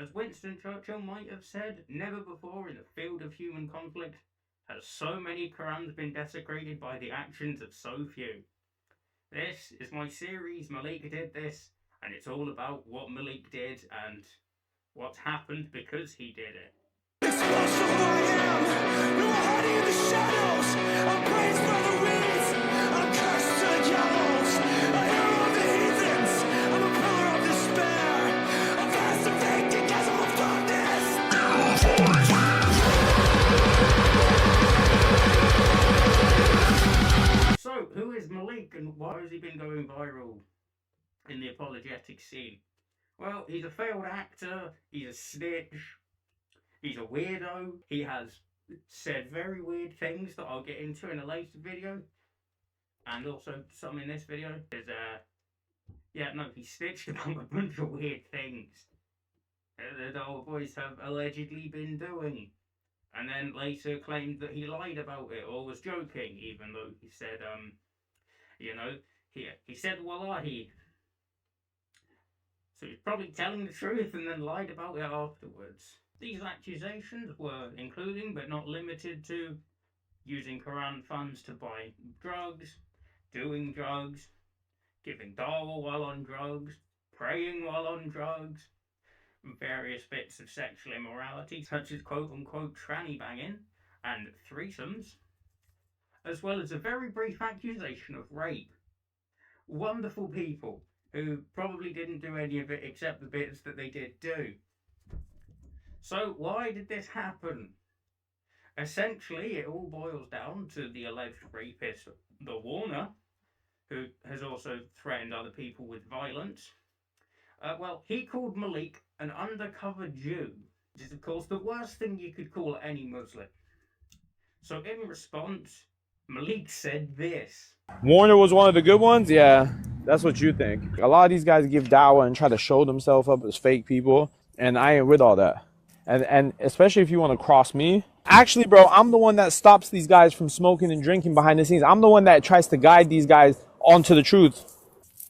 As Winston Churchill might have said, never before in the field of human conflict has so many Qurans been desecrated by the actions of so few. This is my series, Maleek Did This, and it's all about what Maleek did and what happened because he did it. So, who is Maleek and why has he been going viral in the apologetic scene? Well, he's a failed actor, he's a snitch, he's a weirdo, he has said very weird things that I'll get into in a later video, and also some in this video. He snitched about a bunch of weird things that our boys have allegedly been doing, and then later claimed that he lied about it or was joking, even though he said, he said wallahi. So he's probably telling the truth and then lied about it afterwards. These accusations were including, but not limited to, using Quran funds to buy drugs, doing drugs, giving dawah while on drugs, praying while on drugs, various bits of sexual immorality, such as quote-unquote tranny banging and threesomes, as well as a very brief accusation of rape. Wonderful people who probably didn't do any of it except the bits that they did do. So why did this happen? Essentially, it all boils down to the alleged rapist, the Warner, who has also threatened other people with violence. He called Maleek an undercover Jew, which is, of course, the worst thing you could call any Muslim. So in response, Maleek said this. Warner was one of the good ones? Yeah, that's what you think. A lot of these guys give dawah and try to show themselves up as fake people, and I ain't with all that. And especially if you want to cross me. Actually, bro, I'm the one that stops these guys from smoking and drinking behind the scenes. I'm the one that tries to guide these guys onto the truth.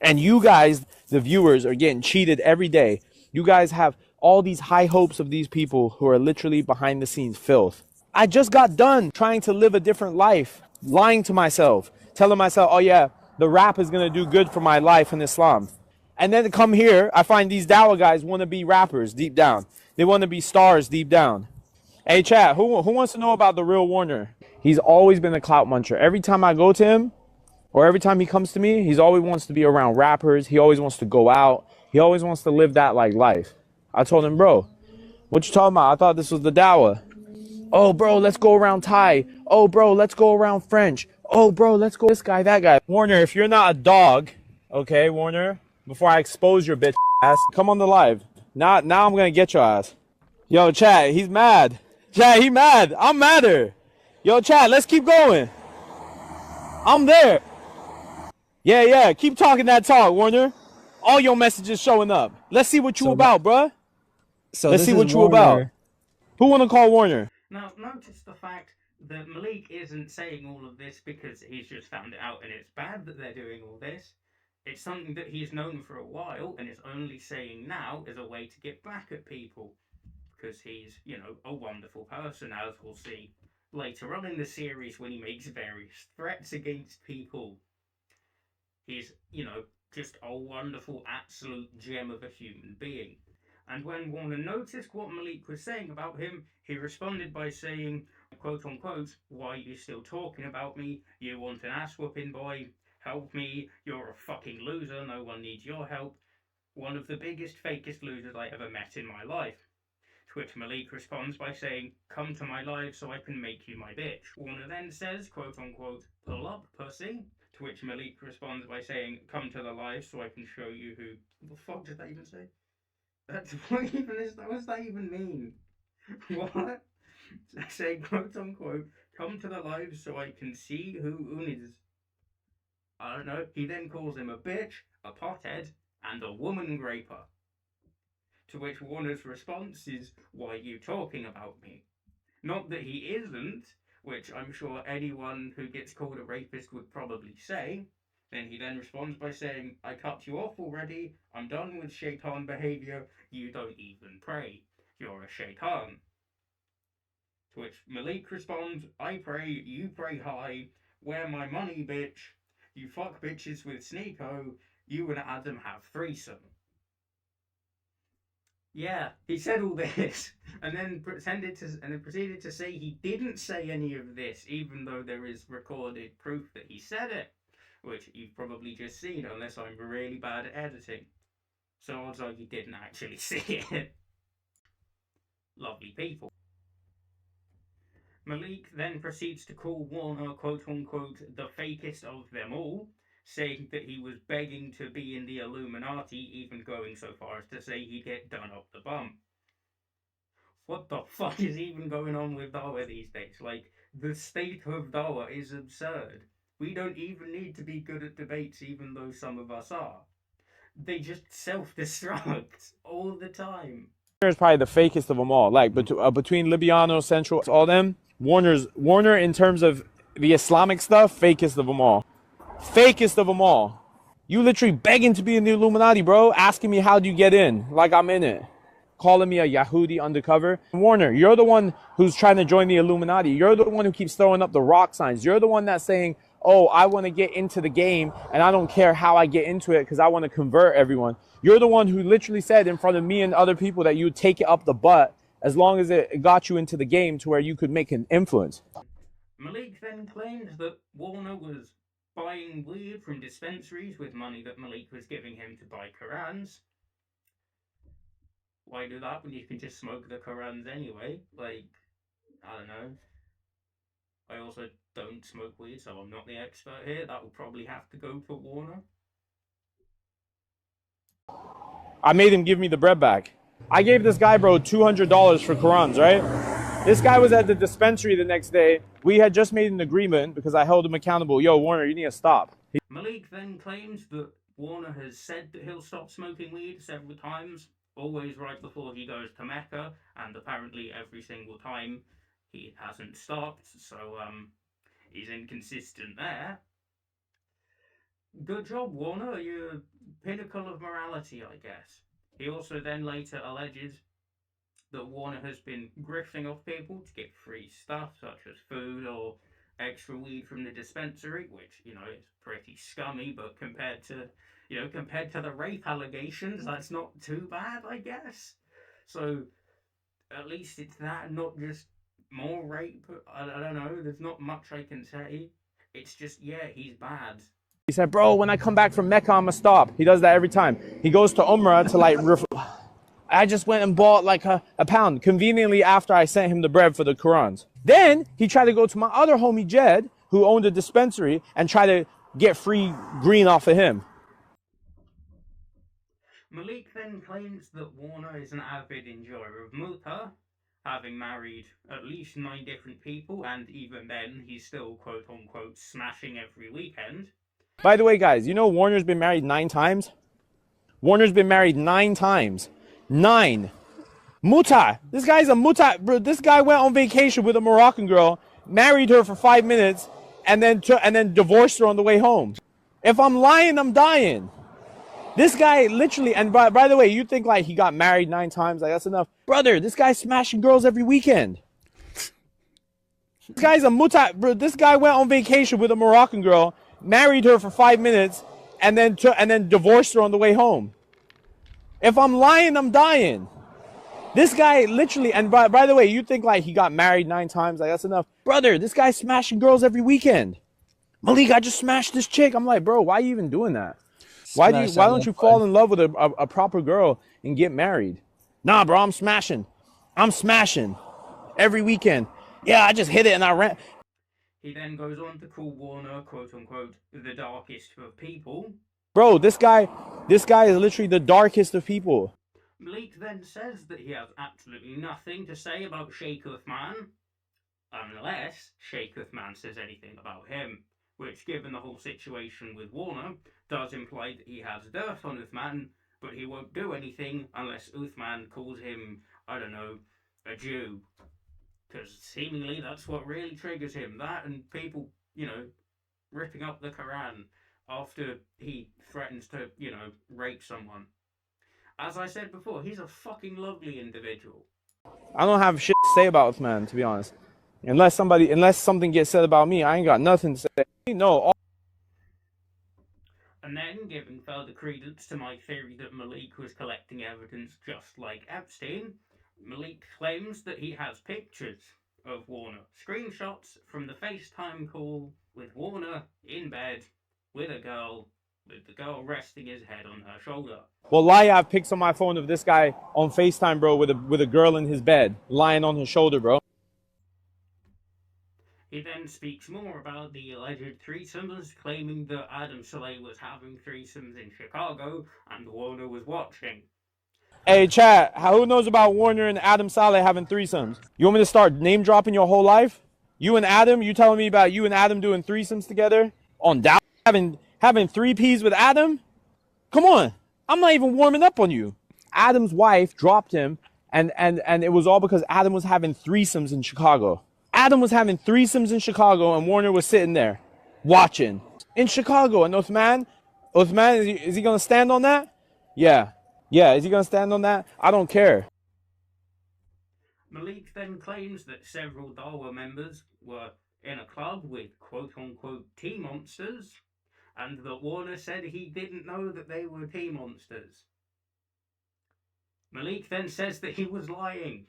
And you guys, the viewers, are getting cheated every day. You guys have all these high hopes of these people who are literally behind the scenes filth. I just got done trying to live a different life, lying to myself, telling myself, oh yeah, the rap is going to do good for my life in Islam. And then to come here, I find these dawah guys want to be rappers deep down. They want to be stars deep down. Hey, chat, who wants to know about the real Warner? He's always been a clout muncher. Every time I go to him, or every time he comes to me, he always wants to be around rappers. He always wants to go out. He always wants to live that like life. I told him, bro, what you talking about? I thought this was the dawah. Oh, bro, let's go around Thai. Oh, bro, let's go around French. Oh, bro, let's go this guy, that guy. Warner, if you're not a dog, okay, Warner, before I expose your bitch ass, come on the live. Now I'm going to get your ass. Yo, chat, he's mad. Chat, he mad. I'm madder. Yo, chat, let's keep going. I'm there. Yeah, keep talking that talk, Warner. All your messages showing up. Let's see what you about, bruh. So let's see what you about. Who want to call Warner? Now, notice the fact that Maleek isn't saying all of this because he's just found it out and it's bad that they're doing all this. It's something that he's known for a while and is only saying now as a way to get back at people. Because he's, a wonderful person, as we'll see later on in the series when he makes various threats against people. He's, just a wonderful, absolute gem of a human being. And when Warner noticed what Maleek was saying about him, he responded by saying, quote unquote, why are you still talking about me? You want an ass whooping, boy? Help me, you're a fucking loser, no one needs your help. One of the biggest, fakest losers I ever met in my life. To which Maleek responds by saying, come to my live so I can make you my bitch. Warner then says, quote unquote, pull up, pussy. To which Maleek responds by saying, come to the live so I can show you who... What the fuck did that even say? What does that even mean? What? Saying, quote unquote, come to the live so I can see who Un is. I don't know. He then calls him a bitch, a pothead, and a woman graper. To which Warner's response is, why are you talking about me? Not that he isn't, which I'm sure anyone who gets called a rapist would probably say, Then he then responds by saying, I cut you off already. I'm done with shaitan behavior. You don't even pray. You're a shaitan. To which Maleek responds, I pray, you pray high. Where my money, bitch? You fuck bitches with Sneeko. You and Adam have threesome. Yeah, he said all this, and then proceeded to say he didn't say any of this, even though there is recorded proof that he said it, which you've probably just seen, unless I'm really bad at editing. So odds are you didn't actually see it. Lovely people. Maleek then proceeds to call Warner quote unquote the fakest of them all, saying that he was begging to be in the Illuminati, even going so far as to say he'd get done up the bum. What the fuck is even going on with Dawa these days? Like, the state of Dawa is absurd. We don't even need to be good at debates, even though some of us are. They just self destruct all the time. Warner's probably the fakest of them all. Like between Libiano, Central, all them, Warner in terms of the Islamic stuff, fakest of them all. Fakest of them all. You literally begging to be in the Illuminati, bro. Asking me how do you get in, like I'm in it. Calling me a Yahudi undercover. Warner, you're the one who's trying to join the Illuminati. You're the one who keeps throwing up the rock signs. You're the one that's saying, oh, I want to get into the game and I don't care how I get into it because I want to convert everyone. You're the one who literally said in front of me and other people that you would take it up the butt as long as it got you into the game to where you could make an influence. Maleek then claimed that Warner was buying weed from dispensaries with money that Maleek was giving him to buy Qurans. Why do that when you can just smoke the Qurans anyway? Like, I don't know. I also don't smoke weed, so I'm not the expert here. That will probably have to go for Warner. I made him give me the bread back. I gave this guy, bro, $200 for Qurans, right? This guy was at the dispensary the next day. We had just made an agreement because I held him accountable. Yo, Warner, you need to stop. Maleek then claims that Warner has said that he'll stop smoking weed several times, always right before he goes to Mecca, and apparently every single time he hasn't stopped, so he's inconsistent there. Good job, Warner. You're pinnacle of morality, I guess. He also then later alleges that Warner has been grifting off people to get free stuff, such as food or extra weed from the dispensary, which, you know, is pretty scummy, but compared to the rape allegations, that's not too bad, I guess. So, at least it's that, not just more rape. I don't know, there's not much I can say. It's just, yeah, he's bad. He said, bro, when I come back from Mecca, I'm gonna stop. He does that every time. He goes to Umrah to like, I just went and bought like a pound, conveniently after I sent him the bread for the Qurans. Then he tried to go to my other homie, Jed, who owned a dispensary, and try to get free green off of him. Maleek then claims that Warner is an avid enjoyer of muta, having married at least 9 different people, and even then, he's still quote unquote smashing every weekend. By the way, guys, you know Warner's been married 9 times? Warner's been married 9 times. 9. Muta. This guy's a muta. Bro, this guy went on vacation with a Moroccan girl, married her for 5 minutes, and then divorced her on the way home. If I'm lying, I'm dying. This guy literally, and by the way, you think like he got married 9 times, like that's enough. Brother, this guy's smashing girls every weekend. This guy's a muta. Bro, this guy went on vacation with a Moroccan girl, married her for 5 minutes, and then divorced her on the way home. If I'm lying, I'm dying. This guy literally, and by the way, you think like he got married 9 times, like that's enough. Brother, this guy's smashing girls every weekend. Maleek, I just smashed this chick. I'm like, bro, why are you even doing that? Why don't you fall in love with a proper girl and get married? Nah, bro, I'm smashing every weekend. Yeah, I just hit it and I ran. He then goes on to call Warner, quote unquote, the darkest of people. Bro, this guy is literally the darkest of people. Maleek then says that he has absolutely nothing to say about Sheikh Uthman, unless Sheikh Uthman says anything about him, which, given the whole situation with Warner, does imply that he has dirt on Uthman, but he won't do anything unless Uthman calls him, I don't know, a Jew. Because seemingly that's what really triggers him. That and people, you know, ripping up the Quran. after he threatens to, rape someone. As I said before, he's a fucking lovely individual. I don't have shit to say about Uthman, to be honest. Unless something gets said about me, I ain't got nothing to say. No. And then, giving further credence to my theory that Maleek was collecting evidence just like Epstein, Maleek claims that he has pictures of Warner, screenshots from the FaceTime call with Warner in bed with a girl, with the girl resting his head on her shoulder. Well, lie, I have pics on my phone of this guy on FaceTime, bro, with a girl in his bed, lying on his shoulder, bro. He then speaks more about the alleged threesomes, claiming that Adam Saleh was having threesomes in Chicago and Warner was watching. Hey, chat, who knows about Warner and Adam Saleh having threesomes? You want me to start name dropping your whole life? You and Adam, you telling me about you and Adam doing threesomes together? On Dow, having three Ps with Adam? Come on, I'm not even warming up on you. Adam's wife dropped him, and it was all because Adam was having threesomes in Chicago. Adam was having threesomes in Chicago, and Warner was sitting there, watching. In Chicago, and Uthman, is he going to stand on that? Yeah, is he going to stand on that? I don't care. Maleek then claims that several Dawa members were in a club with quote-unquote tea monsters, and that Warner said he didn't know that they were tea monsters. Maleek then says that he was lying.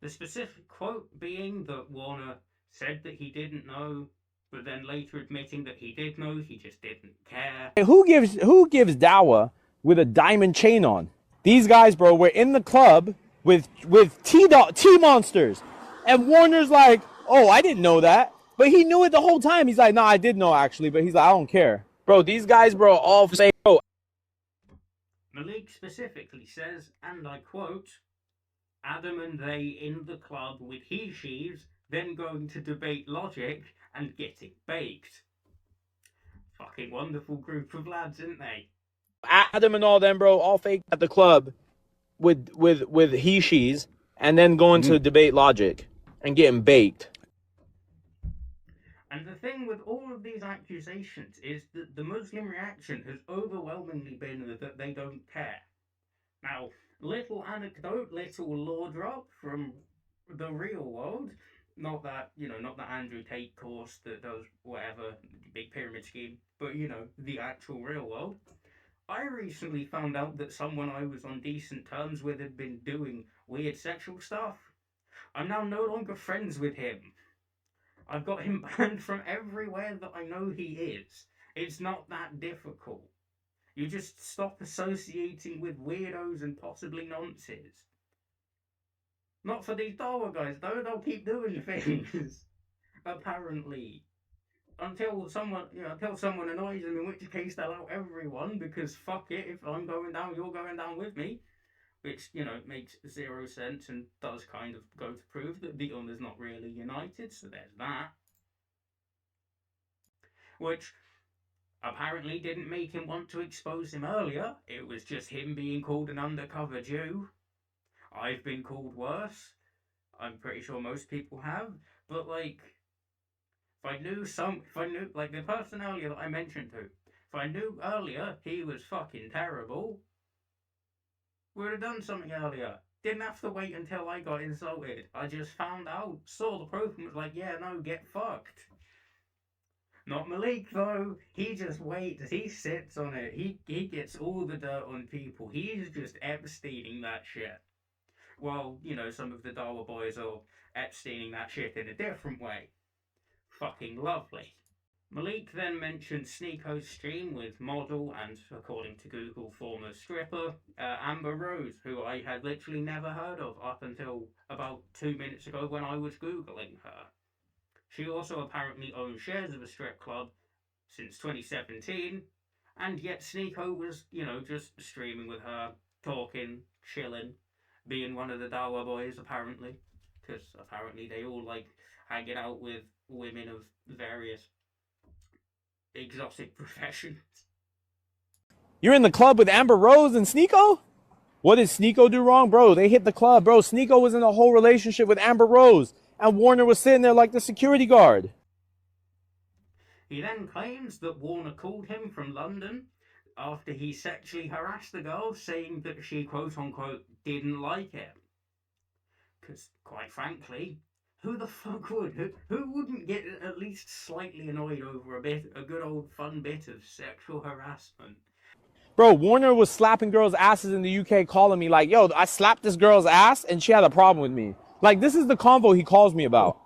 The specific quote being that Warner said that he didn't know, but then later admitting that he did know, he just didn't care. Who gives Dawa with a diamond chain on? These guys, bro, were in the club with tea monsters, and Warner's like, oh, I didn't know that, but he knew it the whole time. He's like, no, I did know actually, but he's like, I don't care, bro. These guys, bro, all say, oh. Maleek specifically says, and I quote, Adam and they in the club with he-she's, then going to debate logic and getting baked. Fucking wonderful group of lads, isn't they? Adam and all them, bro, all fake at the club with he-she's, and then going to debate logic and getting baked. And the thing with all of these accusations is that the Muslim reaction has overwhelmingly been that they don't care. Now, little anecdote, little law drop from the real world. Not that Andrew Tate course that does whatever, big pyramid scheme, but the actual real world. I recently found out that someone I was on decent terms with had been doing weird sexual stuff. I'm now no longer friends with him. I've got him banned from everywhere that I know he is. It's not that difficult. You just stop associating with weirdos and possibly nonces. Not for these Dawa guys, though. They'll keep doing things. Apparently. Until someone annoys them, in which case they'll out everyone, because fuck it, if I'm going down, you're going down with me. Which, makes zero sense and does kind of go to prove that the Ummah's not really united, so there's that. Which apparently didn't make him want to expose him earlier. It was just him being called an undercover Jew. I've been called worse. I'm pretty sure most people have. But, like, if I knew, like, the person earlier that I mentioned to, if I knew earlier he was fucking terrible, would have done something earlier. Didn't have to wait until I got insulted. I just found out, saw the profile and was like, yeah, no, get fucked. Not Maleek, though. He just waits. He sits on it. He gets all the dirt on people. He's just Epsteining that shit. Well, some of the Dawa boys are Epsteining that shit in a different way. Fucking lovely. Maleek then mentioned Sneako's stream with model and, according to Google, former stripper, Amber Rose, who I had literally never heard of up until about 2 minutes ago when I was Googling her. She also apparently owns shares of a strip club since 2017, and yet Sneako was, just streaming with her, talking, chilling, being one of the Dawa boys, apparently. Because apparently they all like hanging out with women of various exotic professions. You're in the club with Amber Rose and Sneako? What did Sneako do wrong? Bro, they hit the club. Bro, Sneako was in a whole relationship with Amber Rose, and Warner was sitting there like the security guard. He then claims that Warner called him from London after he sexually harassed the girl, saying that she quote unquote didn't like it. Because, quite frankly, who the fuck would? Who wouldn't get at least slightly annoyed over a good old fun bit of sexual harassment? Bro, Warner was slapping girls' asses in the UK, calling me like, yo, I slapped this girl's ass and she had a problem with me. Like, this is the convo he calls me about.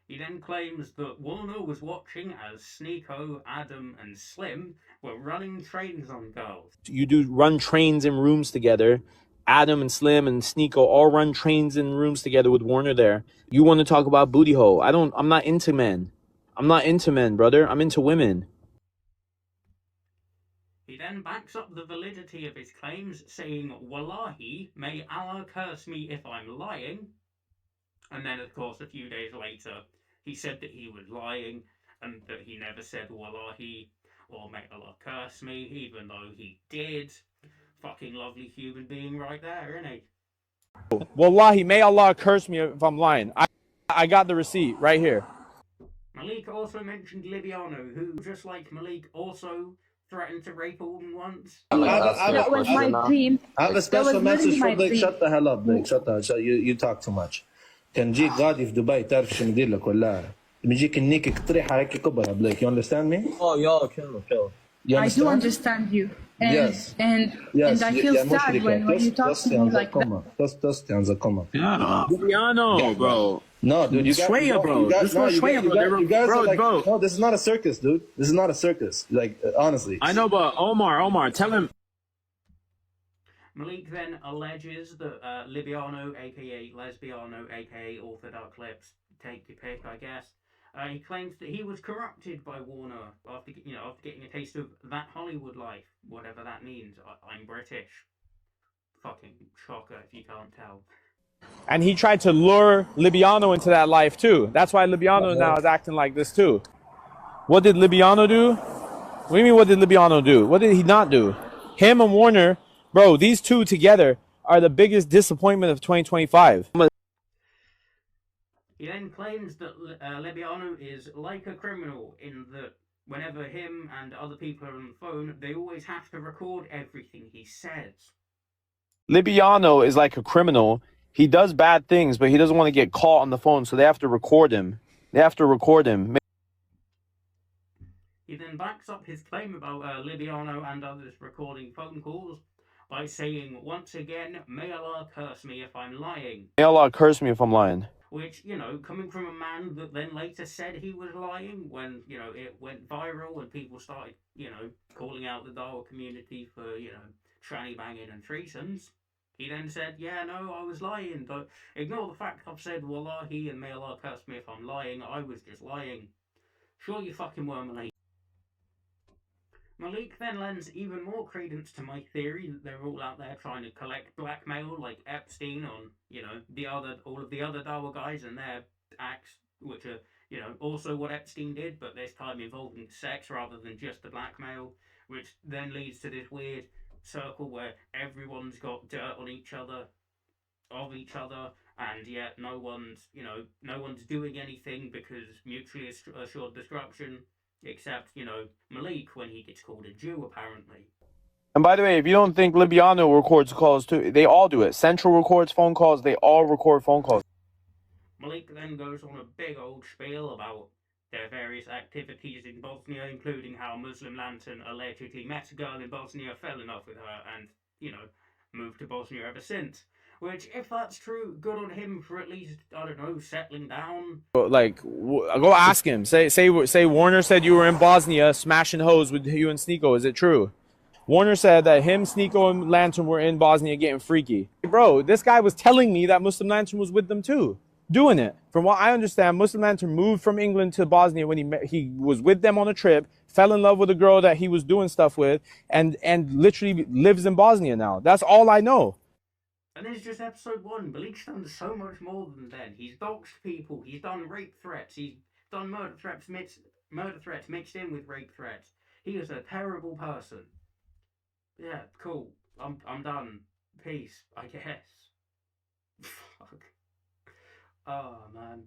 He then claims that Warner was watching as Sneeko, Adam, and Slim were running trains on girls. You do run trains in rooms together. Adam and Slim and Sneeko all run trains in rooms together with Warner there. You want to talk about booty hole. I'm not into men. I'm not into men, brother. I'm into women. He then backs up the validity of his claims, saying, Wallahi, may Allah curse me if I'm lying. And then, of course, a few days later, he said that he was lying and that he never said Wallahi or may Allah curse me, even though he did. Fucking lovely human being right there, isn't he? Wallahi, may Allah curse me if I'm lying. I got the receipt right here. Maleek also mentioned Libiano, who, just like Maleek, also threatened to rape a woman once. That was my dream. I have a special message for Blake. Shut the hell up, Blake. Shut the hell. You talk too much. كان جيك غادي في دبي تعرف شو ندير لك ولا بيجيك النيك طريحة هيك كبرها Blake. You understand me? Oh, yeah, kill. I do understand you. And, Yes. And I feel sad when you talk to me like that. Just كما. Yeah. Libiano, bro. No, dude, you guys, Shwaya, bro. You guys, This no, was you Shwaya, guys, bro. you guys Bro, are like, bro. no, this is not a circus, dude. This is not a circus. Like, honestly. I know, but Omar, tell him. Maleek then alleges that Libiano, aka Lesbiano, aka Orthodox Lips, take your pick, I guess. He claims that he was corrupted by Warner after getting a taste of that Hollywood life, whatever that means. I'm British. Fucking shocker if you can't tell. And he tried to lure Libiano into that life too. That's why Libiano now is acting like this too. What did Libiano do? What do you mean, what did Libiano do? What did he not do? Him and Warner, bro, these two together are the biggest disappointment of 2025. He then claims that Libiano is like a criminal in that whenever him and other people are on the phone, they always have to record everything he says. Libiano is like a criminal. He does bad things, but he doesn't want to get caught on the phone, so they have to record him. He then backs up his claim about Libiano and others recording phone calls by saying, once again, may Allah curse me if I'm lying. May Allah curse me if I'm lying. Which, coming from a man that then later said he was lying when, it went viral and people started, calling out the Dawa community for, tranny banging and threesomes. He then said, yeah, no, I was lying. But ignore the fact I've said Wallahi and may Allah curse me if I'm lying. I was just lying. Sure you fucking were, Maleek. Maleek then lends even more credence to my theory that they're all out there trying to collect blackmail like Epstein on, all of the other Dawa guys and their acts, which are, also what Epstein did, but this time involving sex rather than just the blackmail, which then leads to this weird circle where everyone's got dirt on each other, and yet no one's doing anything because mutually assured destruction. Except, Maleek when he gets called a Jew, apparently. And by the way, if you don't think Libiano records calls too, they all do it. Central records phone calls. They all record phone calls. Maleek then goes on a big old spiel about their various activities in Bosnia, including how Muslim Lantern allegedly met a girl in Bosnia, fell in love with her, and, moved to Bosnia ever since. Which, if that's true, good on him for at least, I don't know, settling down. Like, go ask him. Say Warner said you were in Bosnia smashing hoes with you and Sneeko. Is it true? Warner said that him, Sneeko, and Lantern were in Bosnia getting freaky. Bro, this guy was telling me that Muslim Lantern was with them too, doing it. From what I understand, Muslim Lantern moved from England to Bosnia when he was with them on a trip, fell in love with a girl that he was doing stuff with, and literally lives in Bosnia now. That's all I know. And this is just episode 1. Maleek's done so much more than then. He's doxed people. He's done rape threats. He's done murder threats mixed in with rape threats. He is a terrible person. Yeah, cool. I'm done. Peace, I guess. Fuck. Oh, man.